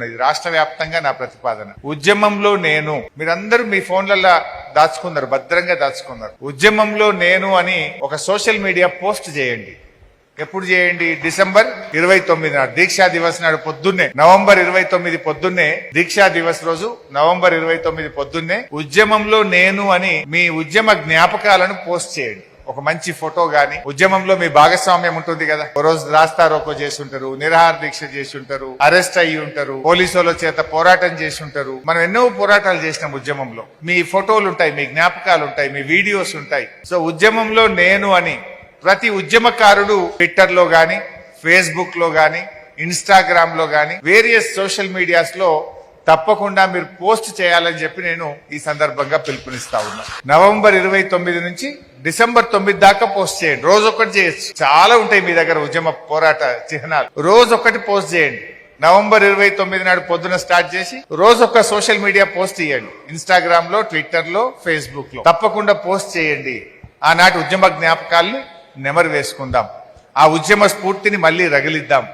ఇది రాష్ట్ర వ్యాప్తంగా నా ప్రతిపాదన. ఉద్యమంలో నేను, మీరందరూ మీ ఫోన్లలో దాచుకున్నారు, భద్రంగా దాచుకున్నారు. ఉద్యమంలో నేను అని ఒక సోషల్ మీడియా పోస్ట్ చేయండి. ఎప్పుడు చేయండి? డిసెంబర్ 29 నాడు, దీక్షా దివస్ నాడు పొద్దున్నే, నవంబర్ 29 పొద్దున్నే, దీక్షా దివస్ రోజు నవంబర్ 29 పొద్దున్నే ఉద్యమంలో నేను అని మీ ఉద్యమ జ్ఞాపకాలను పోస్ట్ చేయండి. ఒక మంచి ఫోటో గాని, ఉద్యమంలో మీ భాగస్వామ్యం ఉంటుంది కదా. ఒక రోజు రాస్తా రోకో చేసి ఉంటారు, నిరాహార దీక్ష చేసి ఉంటారు, అరెస్ట్ అయ్యి ఉంటారు, పోలీసుల చేత పోరాటం చేసి ఉంటారు. మనం ఎన్నో పోరాటాలు చేసినాం ఉద్యమంలో. మీ ఫోటోలు ఉంటాయి, మీ జ్ఞాపకాలు ఉంటాయి, మీ వీడియోస్ ఉంటాయి. సో ఉద్యమంలో నేను అని ప్రతి ఉద్యమకారుడు ట్విట్టర్ లో గాని, ఫేస్బుక్ లో గాని, ఇన్స్టాగ్రామ్ లో గాని, వేరియస్ సోషల్ మీడియాస్ లో తప్పకుండా మీరు పోస్ట్ చేయాలని చెప్పి నేను ఈ సందర్భంగా పిలుపునిస్తా ఉన్నా. నవంబర్ 29 నుంచి డిసెంబర్ 9 దాకా పోస్ట్ చేయండి. రోజు ఒకటి చేయొచ్చు, చాలా ఉంటాయి మీ దగ్గర ఉద్యమ పోరాట చిహ్నాలు. రోజు ఒకటి పోస్ట్ చేయండి. నవంబర్ 29 నాడు పొద్దున స్టార్ట్ చేసి రోజు ఒక సోషల్ మీడియా పోస్ట్ చేయండి. ఇన్స్టాగ్రామ్ లో, ట్విట్టర్ లో, ఫేస్బుక్ లో తప్పకుండా పోస్ట్ చేయండి. ఆనాటి ఉద్యమ జ్ఞాపకాల్ని నెమరు వేసుకుందాం. ఆ ఉద్యమ స్ఫూర్తిని మళ్లీ రగిలిద్దాం.